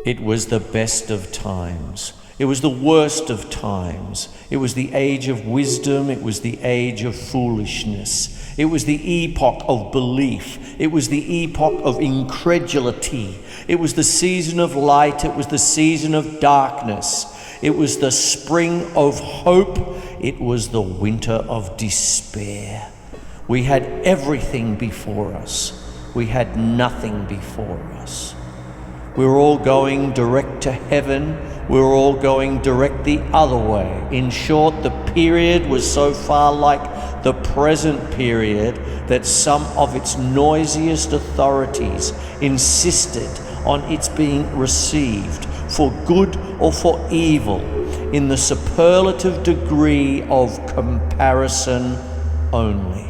It was the best of times. It was the worst of times. It was the age of wisdom. It was the age of foolishness. It was the epoch of belief. It was the epoch of incredulity. It was the season of light. It was the season of darkness. It was the spring of hope. It was the winter of despair. We had everything before us. We had nothing before us. We were all going direct to heaven. We were all going direct the other way. In short, the period was so far like the present period that some of its noisiest authorities insisted on its being received for good or for evil in the superlative degree of comparison only.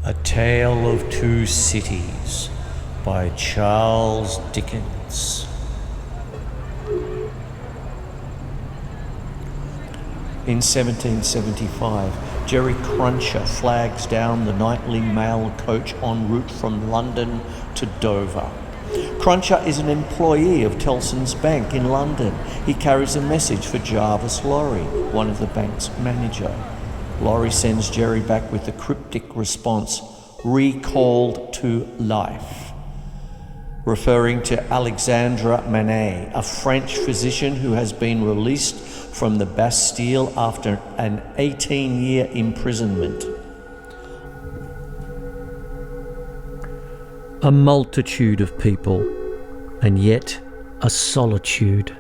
A Tale of Two Cities by Charles Dickens. In 1775, Jerry Cruncher flags down the nightly mail coach en route from London to Dover. Cruncher is an employee of Tellson's Bank in London. He carries a message for Jarvis Lorry, one of the bank's manager. Lorry sends Jerry back with the cryptic response, "Recalled to life," referring to Alexandre Manet, a French physician who has been released from the Bastille after an 18-year imprisonment. A multitude of people, and yet a solitude.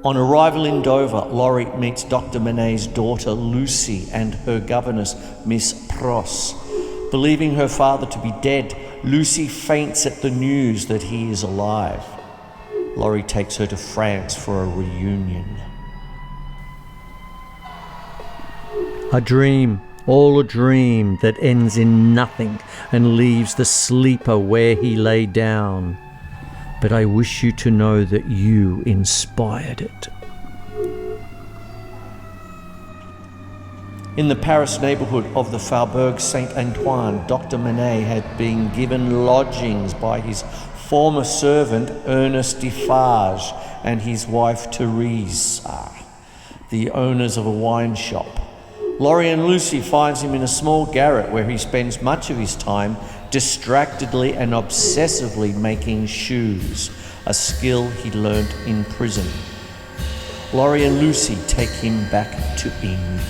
On arrival in Dover, Laurie meets Dr. Manet's daughter Lucy and her governess Miss Pross. Believing her father to be dead, Lucy faints at the news that he is alive. Laurie takes her to France for a reunion. A dream, all a dream that ends in nothing and leaves the sleeper where he lay down. But I wish you to know that you inspired it. In the Paris neighbourhood of the Faubourg Saint-Antoine, Dr. Manet had been given lodgings by his former servant Ernest Defarge and his wife Teresa, the owners of a wine shop. Laurie and Lucy finds him in a small garret where he spends much of his time distractedly and obsessively making shoes, a skill he learnt in prison. Laurie and Lucy take him back to England.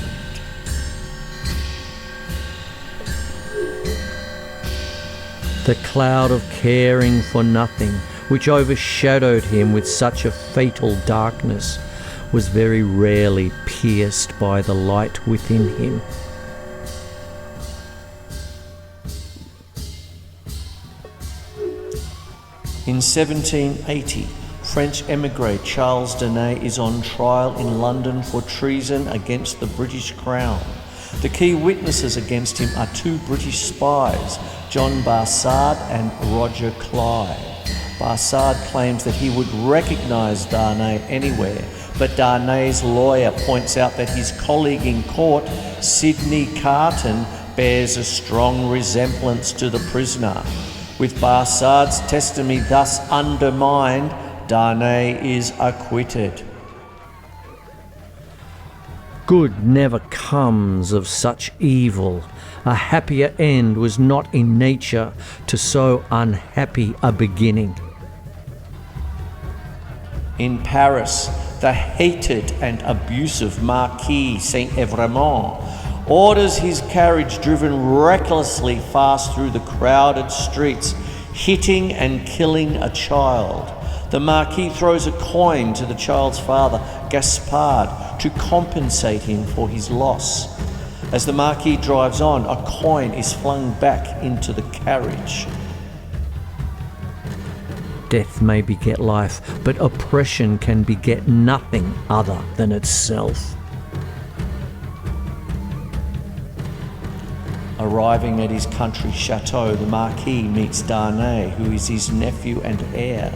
The cloud of caring for nothing, which overshadowed him with such a fatal darkness, was very rarely pierced by the light within him. In 1780, French émigré Charles Dickens is on trial in London for treason against the British Crown. The key witnesses against him are two British spies, John Barsad and Roger Clive. Barsad claims that he would recognise Darnay anywhere, but Darnay's lawyer points out that his colleague in court, Sidney Carton, bears a strong resemblance to the prisoner. With Barsad's testimony thus undermined, Darnay is acquitted. Good never comes of such evil. A happier end was not in nature to so unhappy a beginning. In Paris, the hated and abusive Marquis Saint-Evremont orders his carriage driven recklessly fast through the crowded streets, hitting and killing a child. The Marquis throws a coin to the child's father, Gaspard, to compensate him for his loss. As the Marquis drives on, a coin is flung back into the carriage. Death may beget life, but oppression can beget nothing other than itself. Arriving at his country chateau, the Marquis meets Darnay, who is his nephew and heir.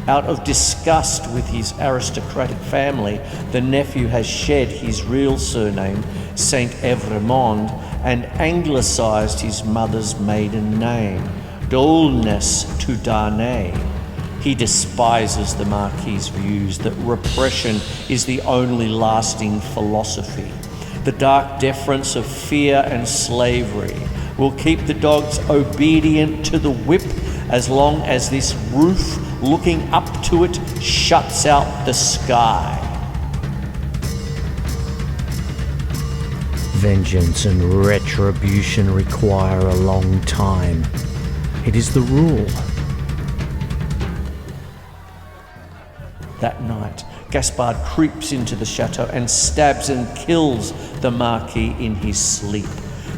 Out of disgust with his aristocratic family, the nephew has shed his real surname, Saint Evremond, and anglicised his mother's maiden name, D'Aulness to Darnay. He despises the Marquis's views that repression is the only lasting philosophy. The dark deference of fear and slavery will keep the dogs obedient to the whip as long as this roof looking up to it shuts out the sky. Vengeance and retribution require a long time. It is the rule. That night, Gaspard creeps into the chateau and stabs and kills the Marquis in his sleep.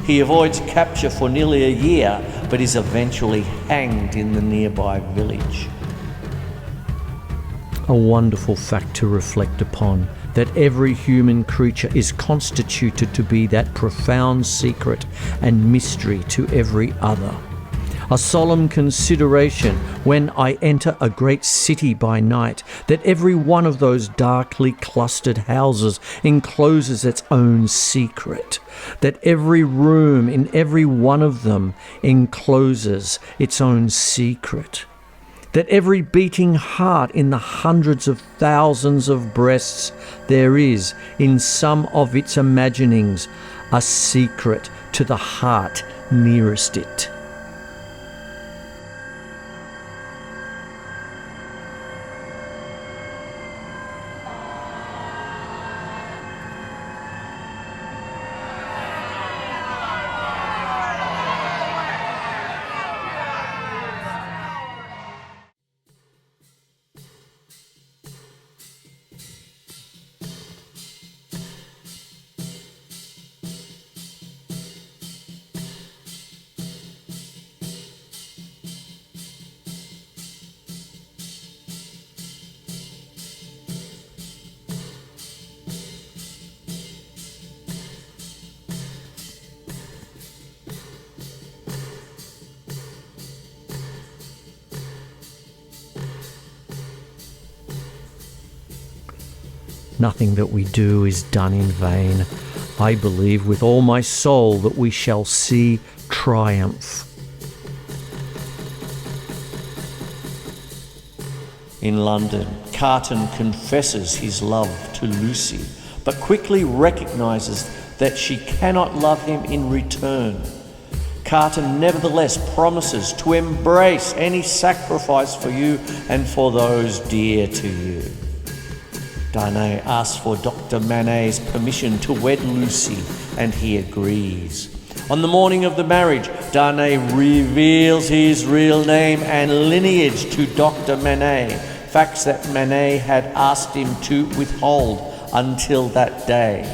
He avoids capture for nearly a year, but is eventually hanged in the nearby village. A wonderful fact to reflect upon, that every human creature is constituted to be that profound secret and mystery to every other. A solemn consideration when I enter a great city by night, that every one of those darkly clustered houses encloses its own secret, that every room in every one of them encloses its own secret, that every beating heart in the hundreds of thousands of breasts there is, in some of its imaginings, a secret to the heart nearest it. Nothing that we do is done in vain. I believe with all my soul that we shall see triumph. In London, Carton confesses his love to Lucy, but quickly recognises that she cannot love him in return. Carton nevertheless promises to embrace any sacrifice for you and for those dear to you. Darnay asks for Dr. Manet's permission to wed Lucy, and he agrees. On the morning of the marriage, Darnay reveals his real name and lineage to Dr. Manet, facts that Manet had asked him to withhold until that day.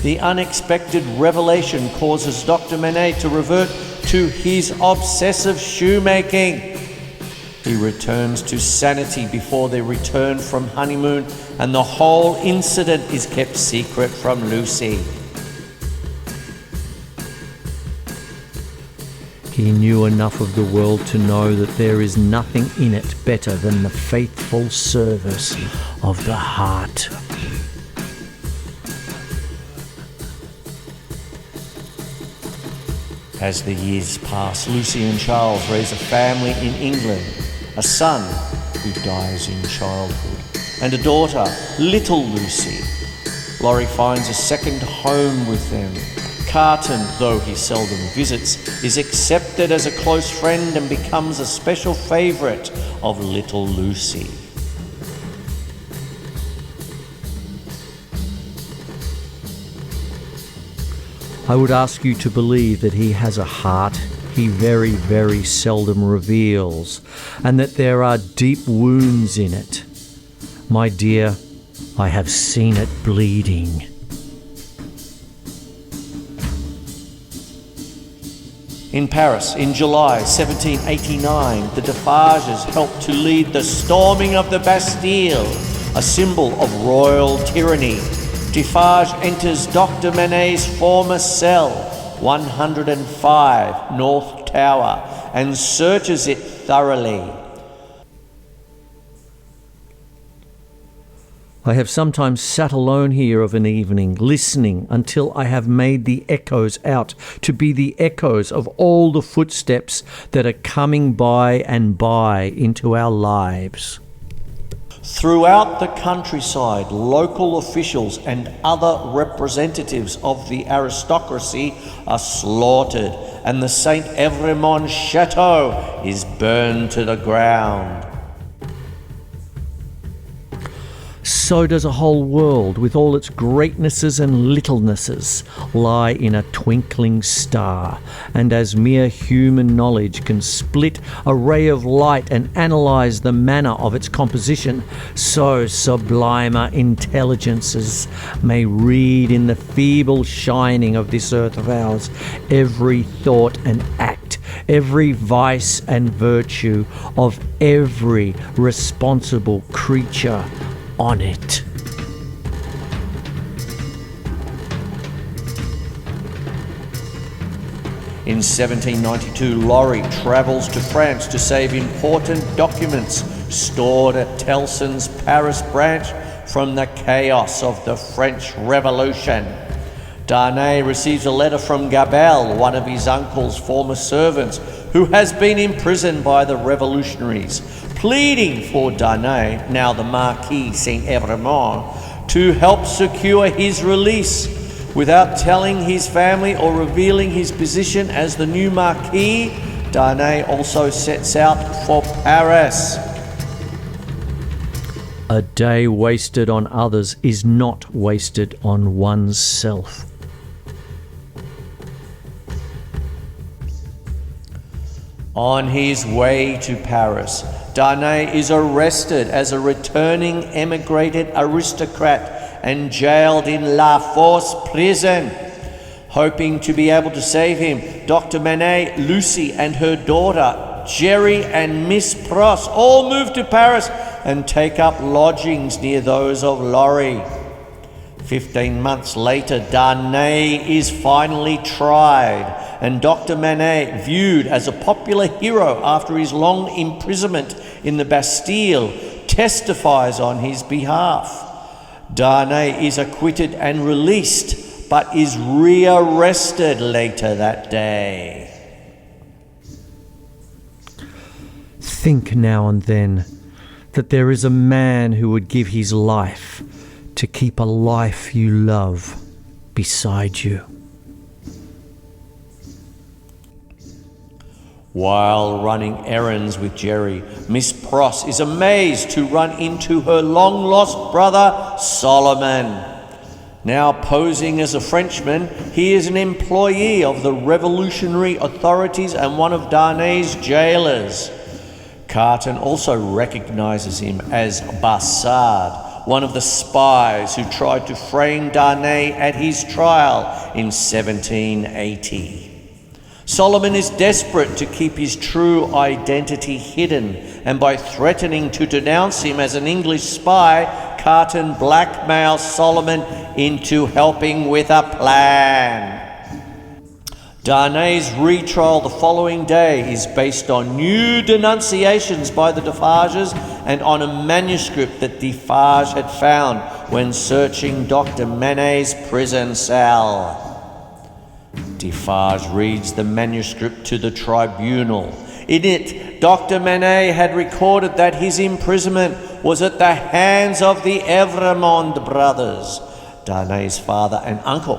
The unexpected revelation causes Dr. Manet to revert to his obsessive shoemaking. He returns to sanity before their return from honeymoon, and the whole incident is kept secret from Lucy. He knew enough of the world to know that there is nothing in it better than the faithful service of the heart. As the years pass, Lucy and Charles raise a family in England, a son who dies in childhood, and a daughter, little Lucy. Laurie finds a second home with them. Carton, though he seldom visits, is accepted as a close friend and becomes a special favourite of little Lucy. I would ask you to believe that he has a heart he very, very seldom reveals, and that there are deep wounds in it. My dear, I have seen it bleeding. In Paris, in July 1789, the Defarges helped to lead the storming of the Bastille, a symbol of royal tyranny. Defarge enters Dr. Manet's former cell. 105 North Tower and searches it thoroughly. I have sometimes sat alone here of an evening, listening until I have made the echoes out to be the echoes of all the footsteps that are coming by and by into our lives. Throughout the countryside, local officials and other representatives of the aristocracy are slaughtered, and the St. Evremond chateau is burned to the ground. So does a whole world with all its greatnesses and littlenesses lie in a twinkling star, and as mere human knowledge can split a ray of light and analyse the manner of its composition, so sublimer intelligences may read in the feeble shining of this earth of ours every thought and act, every vice and virtue of every responsible creature on it. In 1792, Laurie travels to France to save important documents stored at Tellson's Paris branch from the chaos of the French Revolution. Darnay receives a letter from Gabelle, one of his uncle's former servants, who has been imprisoned by the revolutionaries, pleading for Darnay, now the Marquis St. Evremond, to help secure his release. Without telling his family or revealing his position as the new Marquis, Darnay also sets out for Paris. A day wasted on others is not wasted on one's self. On his way to Paris, Darnay is arrested as a returning emigrated aristocrat and jailed in La Force prison. Hoping to be able to save him, Dr. Manet, Lucy and her daughter, Jerry and Miss Pross, all move to Paris and take up lodgings near those of Laurie. 15 months later, Darnay is finally tried, and Dr. Manet, viewed as a popular hero after his long imprisonment in the Bastille, testifies on his behalf. Darnay is acquitted and released, but is rearrested later that day. Think now and then that there is a man who would give his life to keep a life you love beside you. While running errands with Jerry, Miss Pross is amazed to run into her long-lost brother, Solomon. Now posing as a Frenchman, he is an employee of the revolutionary authorities and one of Darnay's jailers. Carton also recognizes him as Bassard, one of the spies who tried to frame Darnay at his trial in 1780. Solomon is desperate to keep his true identity hidden, and by threatening to denounce him as an English spy, Carton blackmails Solomon into helping with a plan. Darnay's retrial the following day is based on new denunciations by the Defarges and on a manuscript that Defarge had found when searching Dr. Manet's prison cell. Defarge reads the manuscript to the tribunal. In it, Dr. Manet had recorded that his imprisonment was at the hands of the Evremond brothers, Darnay's father and uncle,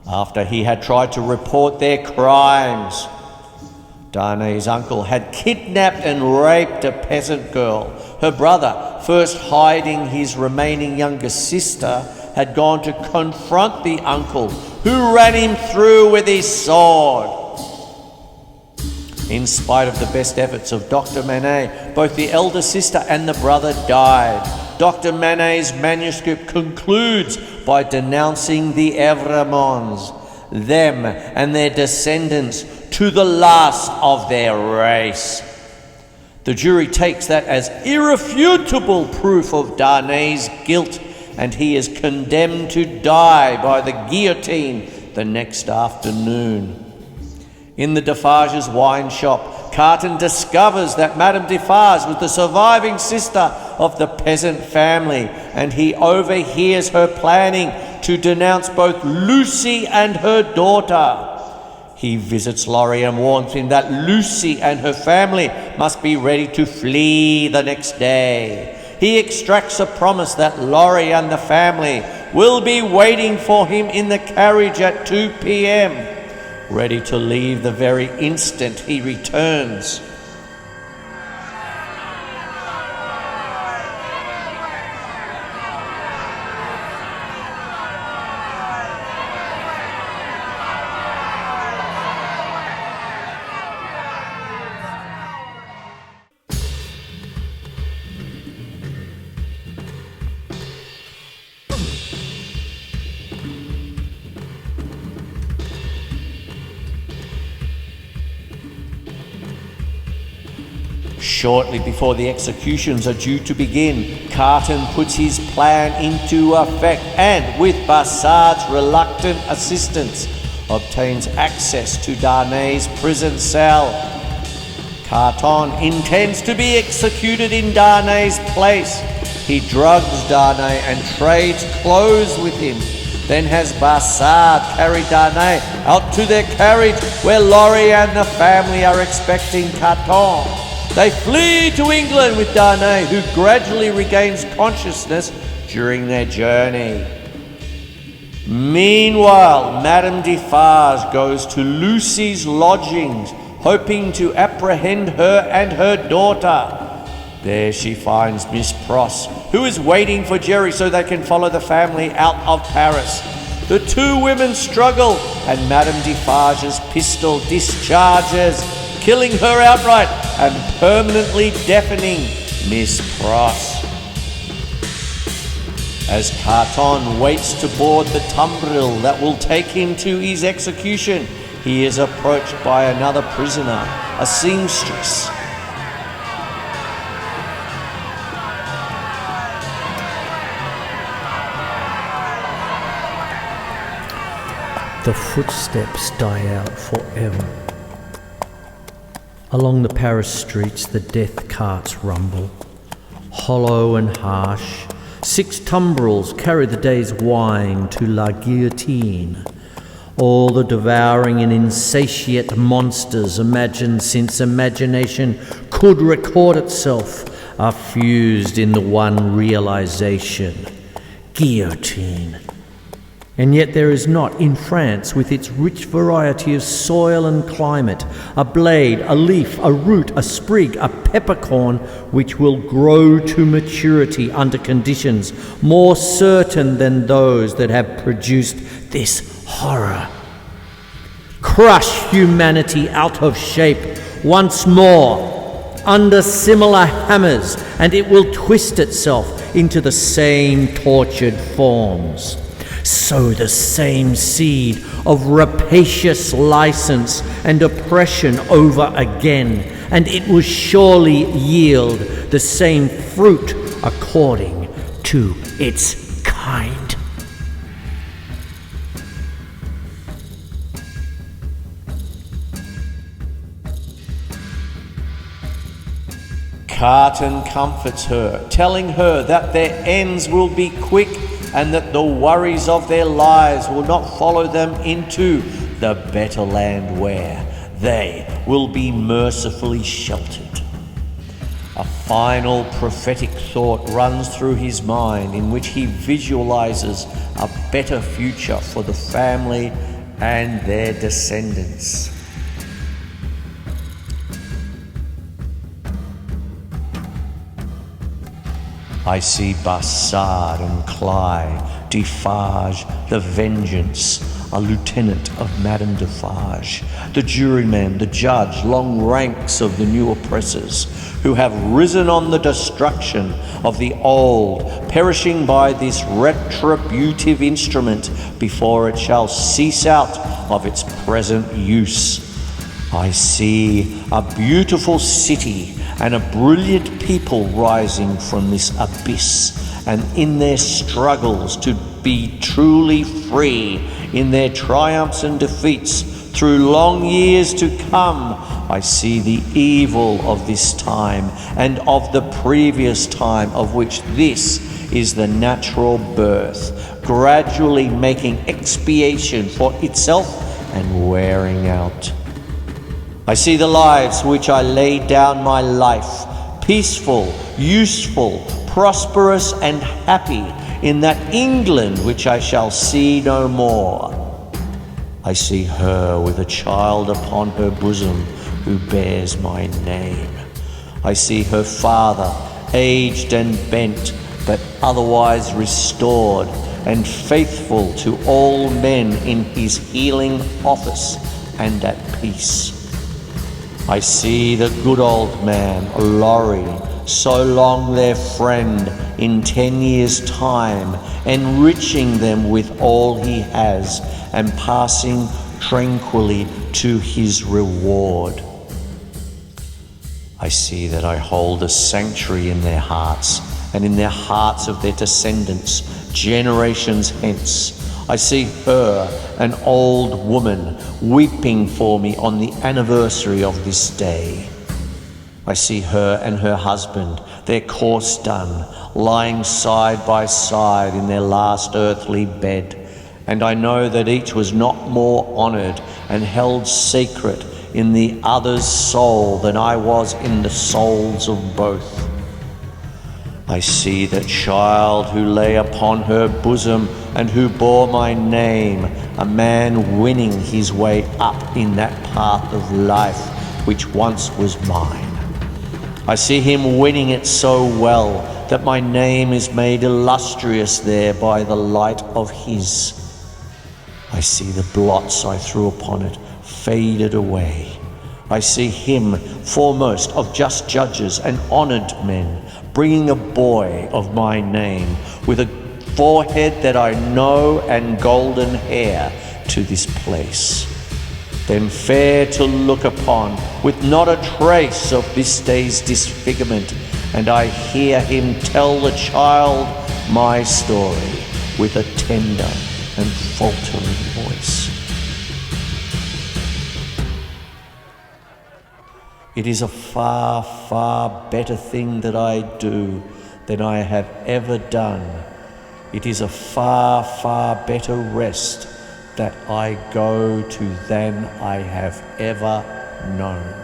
after he had tried to report their crimes. Darnay's uncle had kidnapped and raped a peasant girl. Her brother, first hiding his remaining younger sister, had gone to confront the uncle, who ran him through with his sword. In spite of the best efforts of Dr. Manet, both the elder sister and the brother died. Dr. Manet's manuscript concludes by denouncing the Evremonds, them and their descendants, to the last of their race. The jury takes that as irrefutable proof of Darnay's guilt, and he is condemned to die by the guillotine the next afternoon. In the Defarges' wine shop, Carton discovers that Madame Defarge was the surviving sister of the peasant family, and he overhears her planning to denounce both Lucy and her daughter. He visits Laurie and warns him that Lucy and her family must be ready to flee the next day. He extracts a promise that Laurie and the family will be waiting for him in the carriage at 2 p.m., ready to leave the very instant he returns. Shortly before the executions are due to begin, Carton puts his plan into effect and, with Bassard's reluctant assistance, obtains access to Darnay's prison cell. Carton intends to be executed in Darnay's place. He drugs Darnay and trades clothes with him, then has Bassard carry Darnay out to their carriage where Laurie and the family are expecting Carton. They flee to England with Darnay, who gradually regains consciousness during their journey. Meanwhile, Madame Defarge goes to Lucy's lodgings, hoping to apprehend her and her daughter. There she finds Miss Pross, who is waiting for Jerry so they can follow the family out of Paris. The two women struggle, and Madame Defarge's pistol discharges, killing her outright and permanently deafening Miss Pross. As Carton waits to board the tumbril that will take him to his execution, he is approached by another prisoner, a seamstress. The footsteps die out forever. Along the Paris streets, the death carts rumble. Hollow and harsh, 6 tumbrils carry the day's wine to La Guillotine. All the devouring and insatiate monsters imagined since imagination could record itself are fused in the one realization: guillotine. And yet there is not, in France, with its rich variety of soil and climate, a blade, a leaf, a root, a sprig, a peppercorn, which will grow to maturity under conditions more certain than those that have produced this horror. Crush humanity out of shape once more under similar hammers, and it will twist itself into the same tortured forms. Sow the same seed of rapacious license and oppression over again, and it will surely yield the same fruit according to its kind. Carton comforts her, telling her that their ends will be quick and that the worries of their lives will not follow them into the better land where they will be mercifully sheltered. A final prophetic thought runs through his mind in which he visualizes a better future for the family and their descendants. I see Bassard and Clyde, Defarge, the Vengeance, a lieutenant of Madame Defarge, the jurymen, the judge, long ranks of the new oppressors, who have risen on the destruction of the old, perishing by this retributive instrument before it shall cease out of its present use. I see a beautiful city and a brilliant people rising from this abyss, and in their struggles to be truly free in their triumphs and defeats through long years to come. I see the evil of this time and of the previous time, of which this is the natural birth, gradually making expiation for itself and wearing out. I see the lives which I laid down my life, peaceful, useful, prosperous and happy, in that England which I shall see no more. I see her with a child upon her bosom who bears my name. I see her father, aged and bent, but otherwise restored and faithful to all men in his healing office and at peace. I see the good old man, Laurie, so long their friend, in 10 years' time, enriching them with all he has and passing tranquilly to his reward. I see that I hold a sanctuary in their hearts and in their hearts of their descendants, generations hence. I see her, an old woman, weeping for me on the anniversary of this day. I see her and her husband, their course done, lying side by side in their last earthly bed, and I know that each was not more honoured and held sacred in the other's soul than I was in the souls of both. I see the child who lay upon her bosom and who bore my name, a man winning his way up in that path of life which once was mine. I see him winning it so well that my name is made illustrious there by the light of his. I see the blots I threw upon it faded away. I see him, foremost of just judges and honoured men, bringing a boy of my name, with a forehead that I know and golden hair, to this place. Then fair to look upon, with not a trace of this day's disfigurement, and I hear him tell the child my story with a tender and faltering voice. It is a far, far better thing that I do than I have ever done. It is a far, far better rest that I go to than I have ever known.